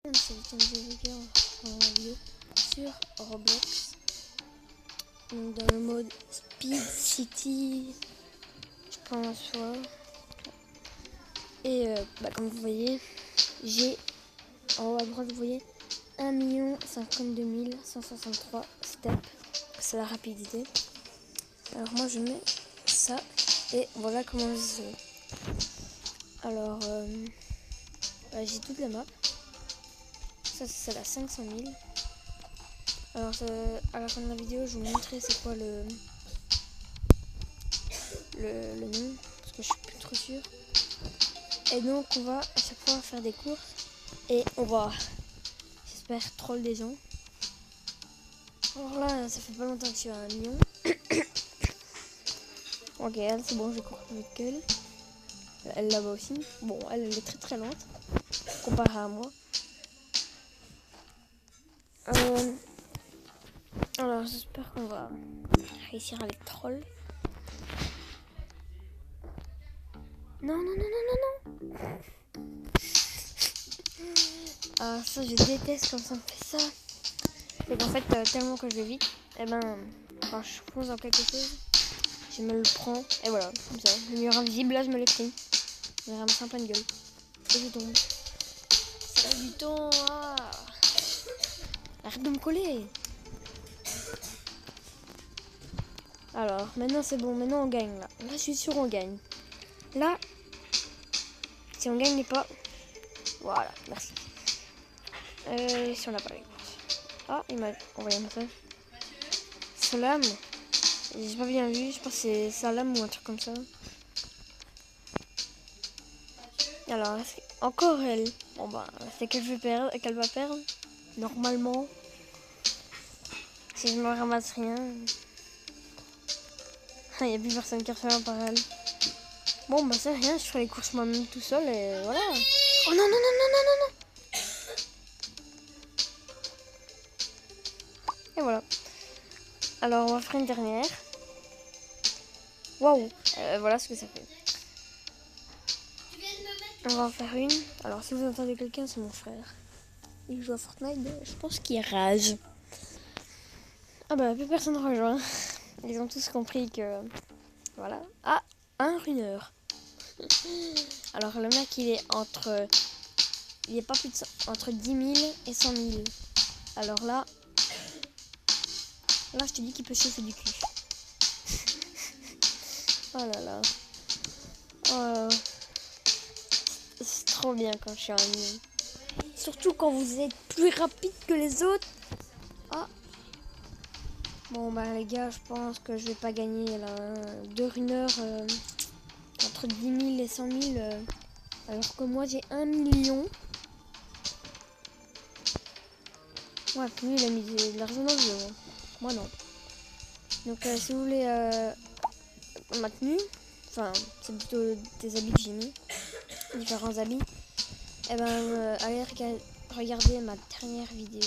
C'est une vidéo en vidéo sur Roblox, donc dans le mode Speed City, je pense. Et comme vous voyez, j'ai en haut à droite, vous voyez 1 052 163 steps, c'est la rapidité. Alors moi je mets ça et voilà comment je fais. Alors j'ai toute la map. Ça c'est la 500 000. Alors à la fin de la vidéo je vais vous montrer c'est quoi le nom, parce que je suis plus trop sûre. Et donc on va à chaque fois faire des courses et on va, j'espère, troll des gens. Alors là ça fait pas longtemps que je suis à 1 million. Ok, elle c'est bon, je cours plus vite qu'elle. Elle là-bas aussi. Bon, elle est très très lente comparée à moi. Alors j'espère qu'on va réussir à les troll. Non, non, non, non, non, non. Ah ça je déteste quand ça me fait ça. C'est qu'en fait tellement que je vais vite, et quand je fonce dans quelque chose, je me le prends. Et voilà, comme ça. Le mur invisible, là je me l'ai pris. Je ramasse un plein de gueule. Et je tombe. Ça a du temps. Ah. Arrête de me coller. Alors, maintenant c'est bon, maintenant on gagne là. Là je suis sûr on gagne. Là, si on gagne pas, voilà, merci. Si on n'a pas les courses. Ah, il m'a envoyé un message. Salam. J'ai pas bien vu, je pense que c'est Salam ou un truc comme ça. Alors, encore elle. Bon c'est qu'elle va perdre. Normalement. Si je me ramasse rien. Il n'y a plus personne qui refait un par elle. Bon c'est rien, je ferai les courses moi-même tout seul et voilà. Oh non non non non non non non. Et voilà. Alors on va faire une dernière. Waouh, voilà ce que ça fait. On va en faire une. Alors si vous entendez quelqu'un, c'est mon frère. Il joue à Fortnite, je pense qu'il rage. Ah plus personne ne rejoint. Ils ont tous compris que... Voilà. Ah, un runeur. Alors le mec il est entre... Il est pas plus de... entre 10 000 et 100 000. Alors là... Là je te dis qu'il peut chauffer du cul. Oh là là. Oh. C'est trop bien quand je suis en ligne. Surtout quand vous êtes plus rapide que les autres. Ah. Bon les gars, je pense que je vais pas gagner là. 2 runners entre 10 000 et 100 000. Alors que moi j'ai 1 million. Ouais, puis lui il a mis de l'argent dans le jeu. Hein. Moi non. Donc si vous voulez ma tenue, enfin c'est plutôt des habits que j'ai mis. Différents habits. Et allez regarder ma dernière vidéo.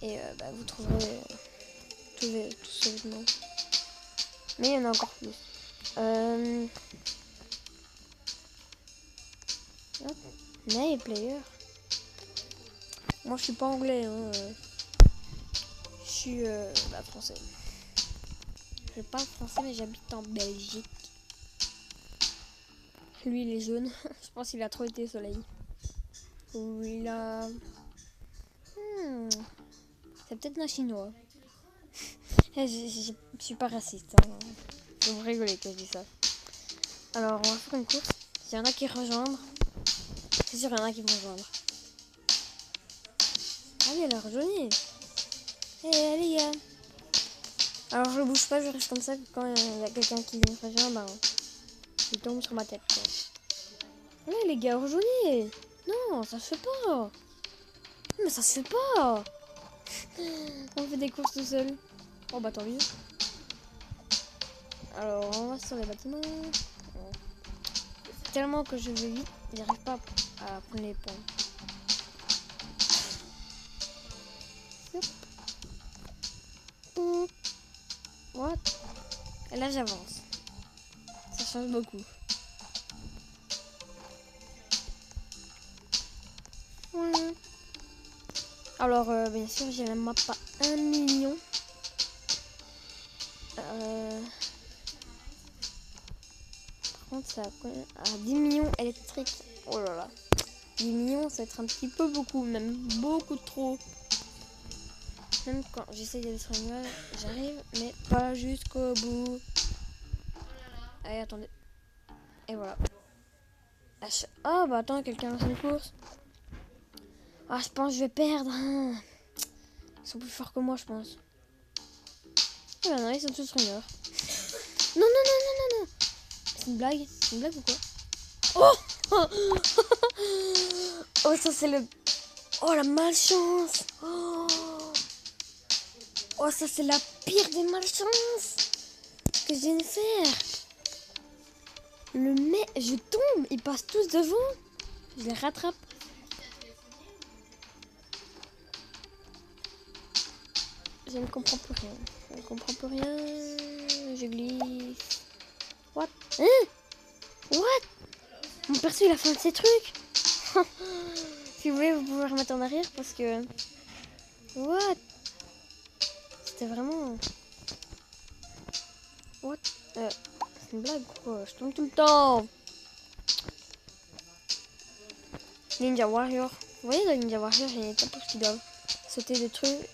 Et vous trouverez tous ces vêtements. Mais il y en a encore plus. Mais player. Moi je suis pas anglais. Hein. Je suis français. Je parle français mais j'habite en Belgique. Lui il est jaune. Je pense qu'il a trop été au soleil. Ou il a... C'est peut-être un chinois. Je suis pas raciste. Hein. Vous rigolez que je dis ça. Alors on va faire une course. S'il y en a qui rejoindre, c'est sûr qu'il y en a qui vont rejoindre. Allez, elle a rejoint. Eh les gars. Alors je bouge pas, je reste comme ça. Quand il y a quelqu'un qui me rejoint, il tombe sur ma tête. Quoi. Allez les gars, rejoignez. Non, ça se fait pas. Mais ça se fait pas. On fait des courses tout seul. Oh tant mieux. Alors on va sur les bâtiments. Tellement que je vais vite, j'arrive pas à prendre les points. What? Et là j'avance. Ça change beaucoup. Ouais. Alors, bien sûr, j'ai la map à 1 million. Par contre, ça à 10 millions électriques. Oh là là. 10 millions, ça va être un petit peu beaucoup, même beaucoup trop. Même quand j'essaye d'aller sur une nuage, j'arrive, mais pas jusqu'au bout. Allez, attendez. Et voilà. Ah, bah attends, quelqu'un lance une course. Ah, je pense que je vais perdre. Ils sont plus forts que moi, je pense. Ah, non, ils sont tous runners. Non, non, non, non, non, non. C'est une blague? C'est une blague ou quoi? Oh! Oh, ça, c'est le... Oh, la malchance! Oh, ça, c'est la pire des malchances que je viens de faire. Le mec, je tombe, ils passent tous devant. Je les rattrape. Je ne comprends plus rien. Je ne comprends plus rien. Je glisse. What? Hein? What? Mon perso, il a fait un de ces trucs. Si vous voulez, vous pouvez remettre en arrière parce que... What? C'était vraiment... What? C'est une blague quoi? Je tombe tout le temps. Ninja Warrior. Vous voyez, dans Ninja Warrior, il y a une étape où ils doivent sauter des trucs.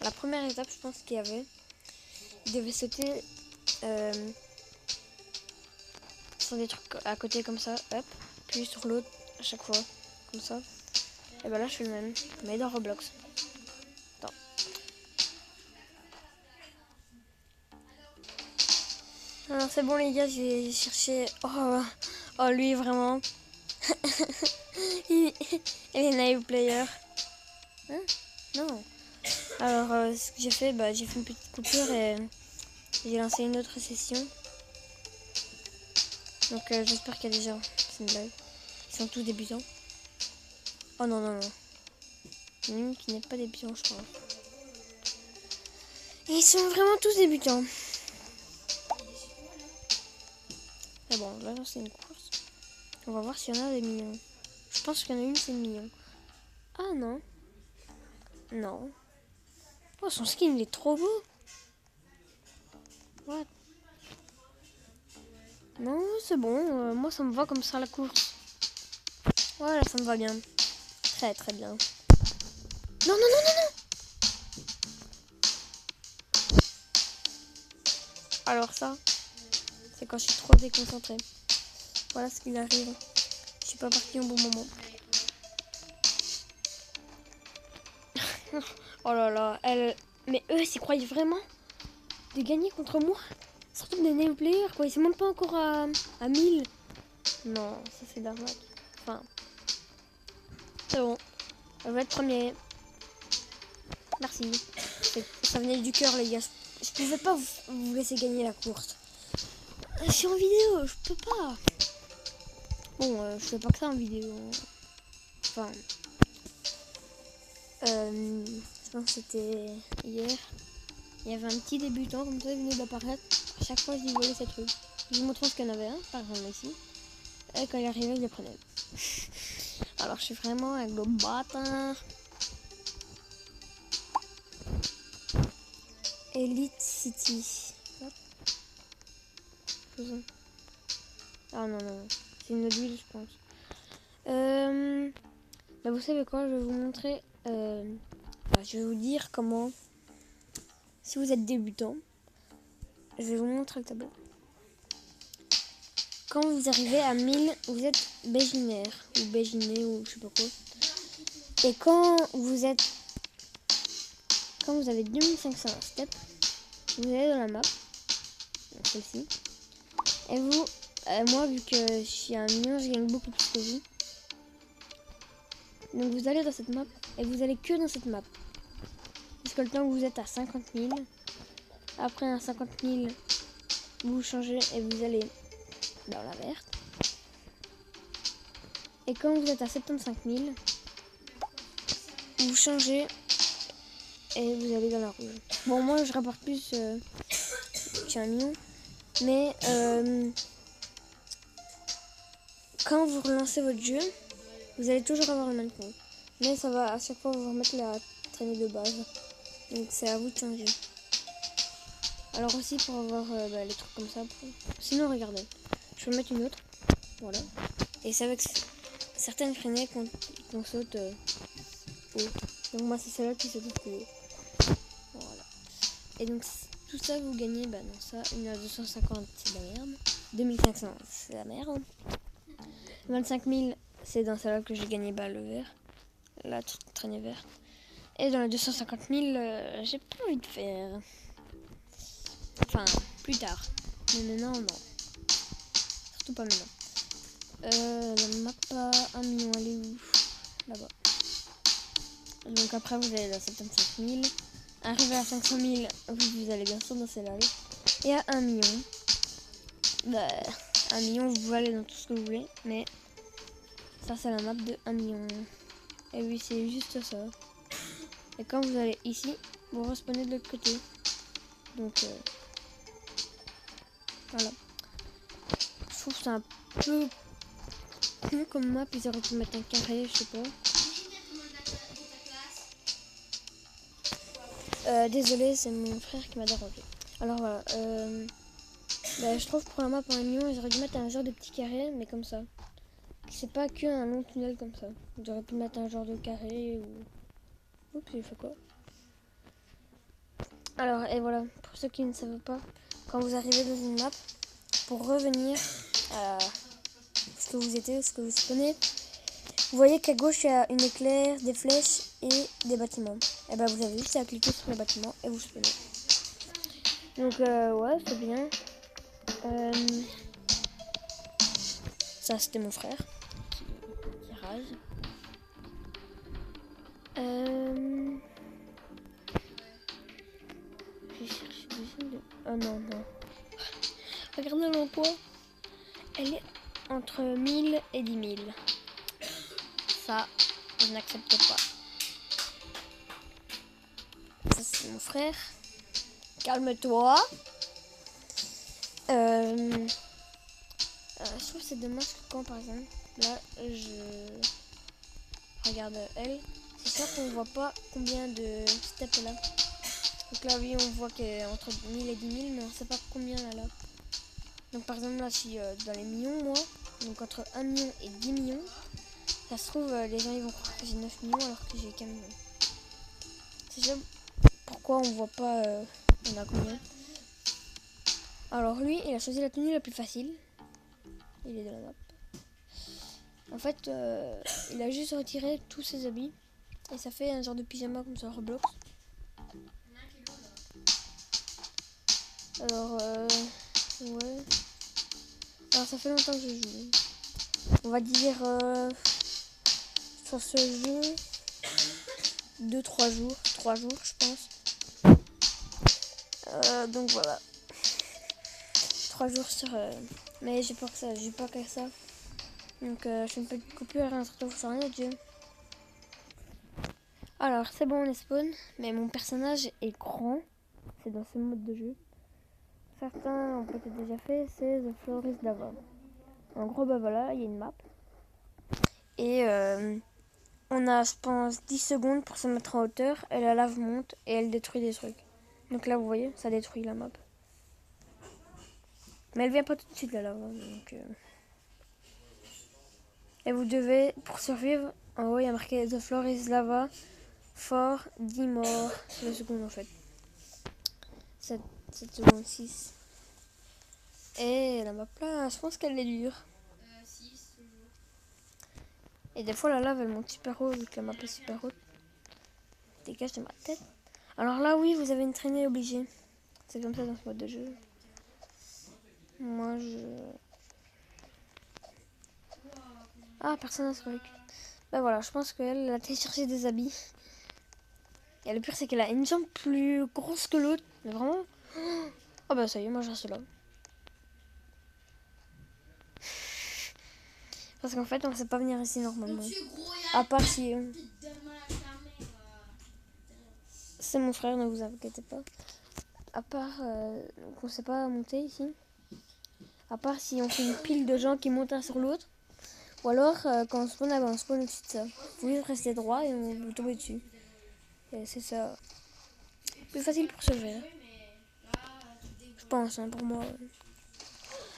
La première étape, je pense qu'il y avait... Ils devaient sauter... sur des trucs à côté comme ça. Hop. Puis sur l'autre, à chaque fois. Comme ça. Et ben là, je fais le même. Mais dans Roblox. Attends. Alors c'est bon les gars, j'ai cherché... Oh lui vraiment. il est naive player. Hein? Non. Alors ce que j'ai fait, j'ai fait une petite coupure et j'ai lancé une autre session. Donc j'espère qu'il y a des gens. C'est une blague. Ils sont tous débutants. Oh non, non, non. Il y en a une qui n'est pas débutant, je crois. Et ils sont vraiment tous débutants. Mais bon, là c'est une course. On va voir s'il y en a des millions. Je pense qu'il y en a une, c'est 1 million. Ah non. Non. Oh, son skin, il est trop beau. What? Non, c'est bon. Moi, ça me va comme ça, la course. Voilà, ça me va bien. Très, très bien. Non, non, non, non, non. Alors ça, c'est quand je suis trop déconcentrée. Voilà ce qu'il arrive. Je suis pas partie au bon moment. Oh là là, mais eux, ils croyaient vraiment de gagner contre moi. Surtout des name players, quoi. Ils sont même pas encore à 1000. Non, ça c'est d'arnaque. Enfin, c'est bon. Je vais être premier. Merci. Ça venait du cœur, les gars. Je pouvais pas vous laisser gagner la course. Je suis en vidéo, je peux pas. Bon, je fais pas que ça en vidéo. Enfin, je pense que c'était hier. Il y avait un petit débutant comme ça, il venait d'apparaître. À chaque fois, je lui volais ces trucs. Je vous montre ce qu'il y en avait un, par exemple ici. Et quand il arrivait, je le prenais. Alors, je suis vraiment un gros bâtard. Elite City. Hop. Ah non, non. C'est une autre ville, je pense. Vous savez quoi, je vais vous montrer. Je vais vous dire comment. Si vous êtes débutant, je vais vous montrer le tableau. Quand vous arrivez à 1000, vous êtes béginaire ou béginé ou je sais pas quoi. Et quand vous avez 2500 steps, vous allez dans la map, celle-ci. Et vous, moi vu que je suis à 1 million, je gagne beaucoup plus que vous. Donc vous allez dans cette map et vous allez que dans cette map. Jusqu'à le temps où vous êtes à 50 000. Après à 50 000, vous changez et vous allez dans la verte. Et quand vous êtes à 75 000, vous changez et vous allez dans la rouge. Bon, moi je rapporte plus que 1 million. Mais quand vous relancez votre jeu, vous allez toujours avoir le même compte. Mais ça va à chaque fois vous remettre la traînée de base. Donc c'est à vous de changer. Alors aussi pour avoir les trucs comme ça. Sinon regardez, je vais mettre une autre. Voilà. Et c'est avec certaines traînées qu'on saute haut. Donc moi c'est celle-là qui saute plus haut. Voilà. Et donc tout ça vous gagnez, non ça, une à 250 c'est de la merde. 2500 c'est la merde. 25 000 c'est dans celle-là que j'ai gagné le vert. La traînée verte. Et dans les 250 000 j'ai pas envie de faire. Enfin, plus tard. Mais maintenant non. Surtout pas maintenant. La map à 1 million, elle est où? Là-bas. Donc après vous allez dans 75 000. Arrivé à 500 000, vous allez bien sûr dans celle-là. Et à 1 million, 1 million vous pouvez aller dans tout ce que vous voulez. Mais ça c'est la map de 1 million. Et oui c'est juste ça. Et quand vous allez ici, vous respawnez de l'autre côté. Donc voilà. Je trouve que c'est un peu plus comme map, ils auraient pu mettre un carré, je sais pas. Désolé, c'est mon frère qui m'a dérangé. Alors voilà, je trouve que pour la map en 1 million, ils auraient dû mettre un genre de petit carré, mais comme ça. C'est pas qu'un long tunnel comme ça. Ils auraient pu mettre un genre de carré ou... Oups, j'ai fait quoi? Alors, et voilà, pour ceux qui ne savent pas, quand vous arrivez dans une map, pour revenir à ce que vous étiez, ce que vous spawnez, vous voyez qu'à gauche, il y a une éclair, des flèches et des bâtiments. Et vous avez juste à cliquer sur les bâtiments et vous spawnez. Donc, ouais, c'est bien. Ça, c'était mon frère qui rase. J'ai cherché des... Oh non. Regardez l'emploi. Elle est entre 1000 et 10 000. Ça, je n'accepte pas. Ça, c'est mon frère. Calme-toi. Je trouve que c'est dommage que quand, par exemple, là, je regarde elle, c'est sûr qu'on voit pas combien de steps là. Donc là, oui, on voit qu'elle est entre 1000 et 10 000, mais on sait pas combien là. Donc par exemple, là, je suis dans les millions, moi. Donc entre 1 million et 10 millions. Ça se trouve, les gens ils vont croire que j'ai 9 millions alors que j'ai qu'un million. C'est ça pourquoi on voit pas on a combien. Alors lui, il a choisi la tenue la plus facile. Il est de la map. En fait, il a juste retiré tous ses habits. Et ça fait un genre de pyjama comme ça, Roblox. Alors, ouais. Alors ça fait longtemps que je joue. On va dire sur ce jeu 2-3 jours. 3 jours je pense. Donc voilà. 3 jours sur... mais j'ai pas que ça, j'ai pas que ça. Donc je fais une petite coupure et on se retrouve sur un autre jeu. Alors c'est bon, on est spawn. Mais mon personnage est grand. C'est dans ce mode de jeu. Certains ont peut-être déjà fait, c'est The Floor is Lava. En gros, voilà, il y a une map. Et on a, je pense, 10 secondes pour se mettre en hauteur. Et la lave monte et elle détruit des trucs. Donc là, vous voyez, ça détruit la map. Mais elle vient pas tout de suite, la lave. Donc, et vous devez, pour survivre, en haut, il y a marqué The Floor is Lava. For 10 morts. C'est la seconde, en fait. 7 secondes, 6. Et la map là, je pense qu'elle est dure. 6 toujours. Et des fois la lave elle monte super haut vu que la map est super haute. Dégage de ma tête. Alors là oui vous avez une traînée obligée. C'est comme ça dans ce mode de jeu. Moi je... Ah personne n'a ce truc. Voilà je pense qu'elle a téléchargé des habits. Et le pire c'est qu'elle a une jambe plus grosse que l'autre. Mais vraiment. Oh ça y est moi je reste là. Parce qu'en fait on ne sait pas venir ici normalement. À part si... C'est mon frère, ne vous inquiétez pas. À part qu'on ne sait pas monter ici. À part si on fait une pile de gens qui montent un sur l'autre. Ou alors, quand on spawn, on spawn au-dessus de ça. Vous pouvez rester droit et on vous tomber dessus. Et c'est ça. Plus facile pour survivre. Je pense, hein, pour moi.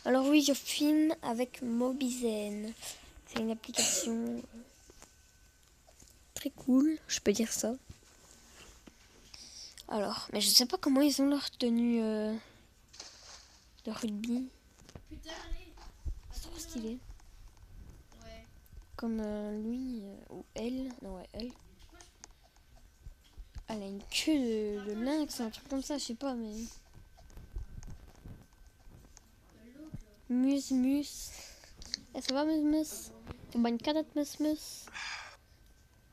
Alors oui, je filme avec Mobizen. C'est une application très cool, je peux dire ça. Alors, mais je sais pas comment ils ont leur tenue de rugby. C'est trop stylé. Comme lui ou elle. Non, ouais, elle. Elle a une queue de lynx, un truc comme ça, je sais pas, mais... Mus. Ça va, Mus? C'est bonne cadette, Mus.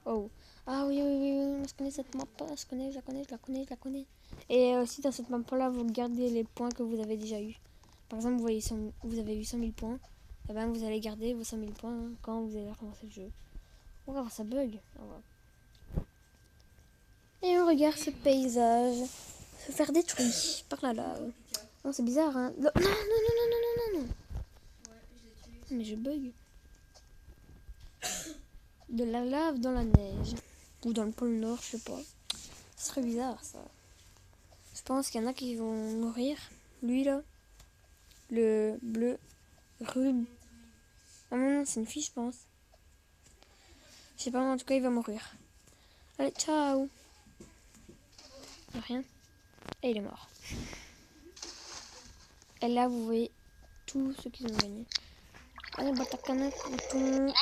Oh. Ah oui, je connais cette map, je la connais. Et aussi dans cette map-là, vous gardez les points que vous avez déjà eu. Par exemple, vous voyez, vous avez eu 100 000 points. Et ben vous allez garder vos 100 000 points hein, quand vous allez recommencer le jeu. On va voir, ça bug. Et on regarde ce paysage se faire détruire par la lave. Non, c'est bizarre, hein. Non. Mais je bug. De la lave dans la neige. Ou dans le pôle Nord, je sais pas. Ce serait bizarre, ça. Je pense qu'il y en a qui vont mourir. Lui, là. Le bleu. Rub. Ah non, c'est une fille, je pense. Je sais pas, mais en tout cas, il va mourir. Allez, ciao. De rien. Et il est mort. Et là, vous voyez tous ceux qui ont gagné. Allez, Batakana, tout.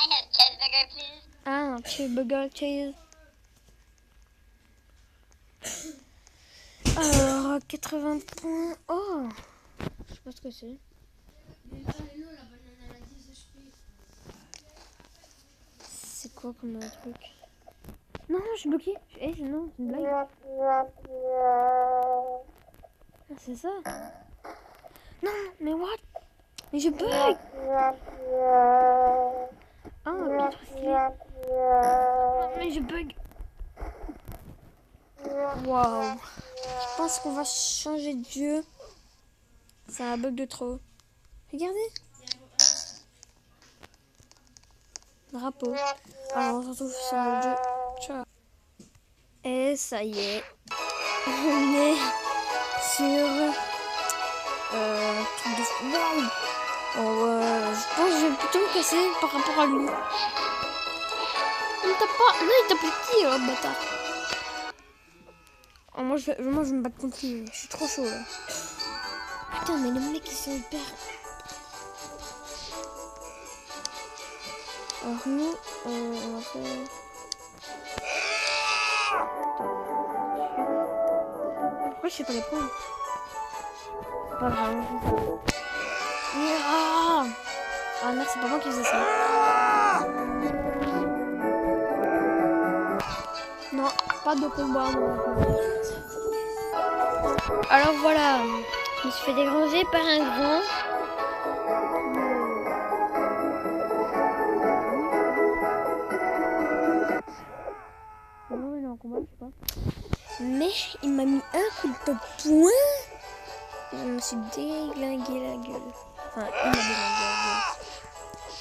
Ah, cheeseburger, cheese. Alors, 80 points. Oh, je sais pas ce que c'est. C'est quoi comme truc? Non, je suis bloqué. Non, c'est une blague. Ah, c'est ça. Non, mais what? Mais je bug. Ah, trop stylé. Mais je bug. Waouh. Je pense qu'on va changer de jeu. C'est un bug de trop. Regardez. Drapeau. Alors on se retrouve sur le jeu. Ciao. Et ça y est. On est sur... truc de... Waouh. Oh, je pense que je vais plutôt me casser par rapport à lui. Il me tape pas. Non, il tape le tir, oh, bâtard. Oh, moi, je vais me battre contre lui. Je suis trop chaud là. Putain, mais les mecs ils sont hyper... Alors nous, on va faire... Pourquoi je sais pas les prendre? Pas grave. Ah non, c'est pas moi qui faisais ça. Non, pas de combat. Alors voilà, je me suis fait déranger par un grand. Non, il est en combat, je sais pas. Mais il m'a mis un coup de poing. Je me suis déglingué la gueule. Enfin, il m'a déglingué la gueule.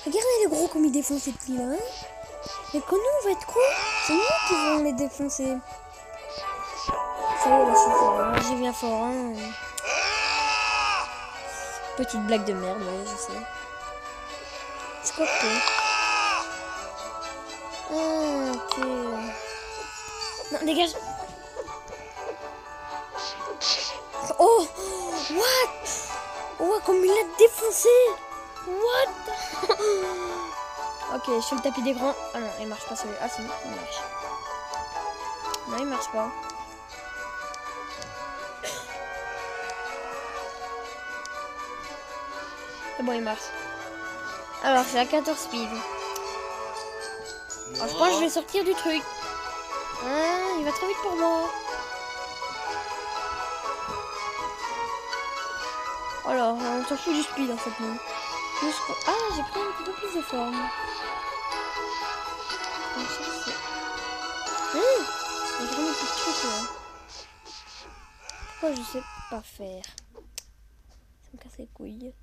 Regardez le gros comme il défonce ces petits là. Hein. Mais quand nous on va être quoi? C'est nous qui vont les défoncer. Ça y est, là, c'est fort. J'ai bien fort. Hein. Petite blague de merde, ouais, je sais. C'est quoi que... Ah, ok. Non, dégage. Oh, what? Oh, comme il l'a défoncé. What? Ok, je fais le tapis des grands. Ah non, il marche pas celui-là. Ah si, il marche. Non, il marche pas. C'est bon, il marche. Alors, c'est à 14 speed. Alors, je pense que je vais sortir du truc. Ah, il va trop vite pour moi. Alors, on s'en fout du speed en fait, non. Ah, j'ai pris un petit peu plus de forme. Il y a vraiment plus de trucs là. Pourquoi je sais pas faire? Ça me casse les couilles.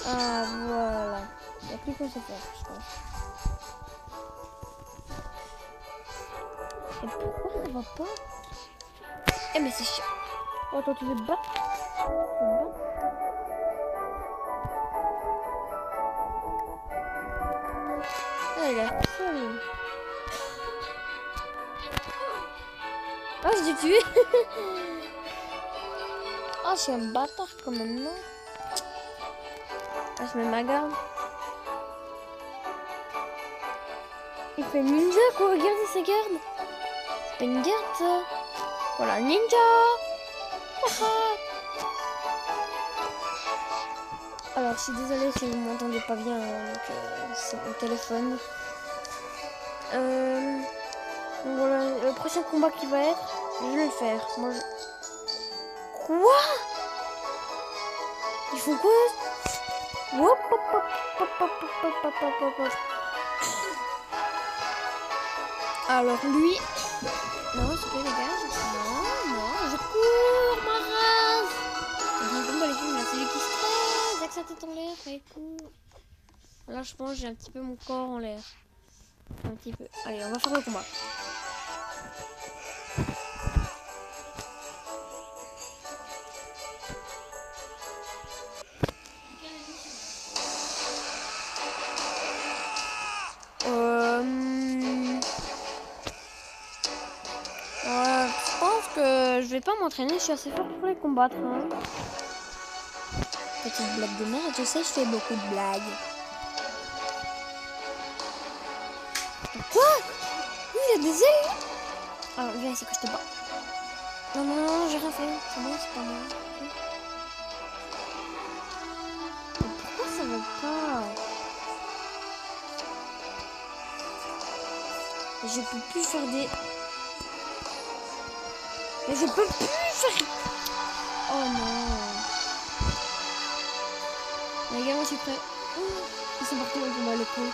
Ah, voilà. Il n'y a plus qu'à se faire, je pense. Et pourquoi ça va pas? Eh, mais c'est chiant. Oh, attends, tu veux te battre? Tu veux te battre? Ah, il a seul. Ah, je l'ai tué. Ah, je suis un bâtard quand même, non? Ah, je mets ma garde. Il fait ninja, quoi. Regardez sa garde. C'est pas une garde, ça. Voilà, ninja. Alors, je suis désolée si vous m'entendez pas bien, donc c'est mon téléphone. Donc voilà, le prochain combat qui va être, je vais le faire. Moi, Quoi? Ils font quoi? Hop, hop, hop, hop, hop, hop, hop, hop, hop, hop. Alors lui... Non, s'il te plaît, les gars. Non, je cours, ma race. Donc, combat les films, là, c'est lui qui stresse, avec sa tête en l'air, et court. Là, je pense que j'ai un petit peu mon corps en l'air. Un petit peu. Allez, on va faire le combat. Je pense que je vais pas m'entraîner, je suis assez fort pour les combattre. Hein. Petite blague de merde, je sais, je fais beaucoup de blagues. Quoi? Oui, il a des ailes. Alors, viens, c'est que je te bats. Non, non, non, j'ai rien fait. C'est bon, c'est pas moi. Mais pourquoi ça va pas? Je peux plus faire des... Mais je peux plus faire... Oh non. Les gars, moi je suis prêt. Oh, ils sont partis, on va le coup.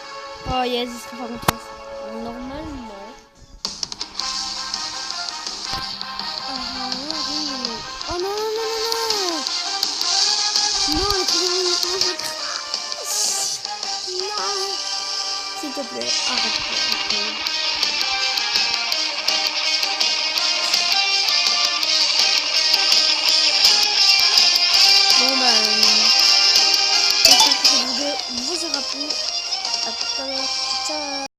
Oh yes, ils seront pas contents. Normalement. Oh non, non, non, non, non. Non, les trucs de non. S'il te plaît, arrête. Bon bah, j'espère que cette vidéo vous aura plu. À tout à l'heure. Ciao.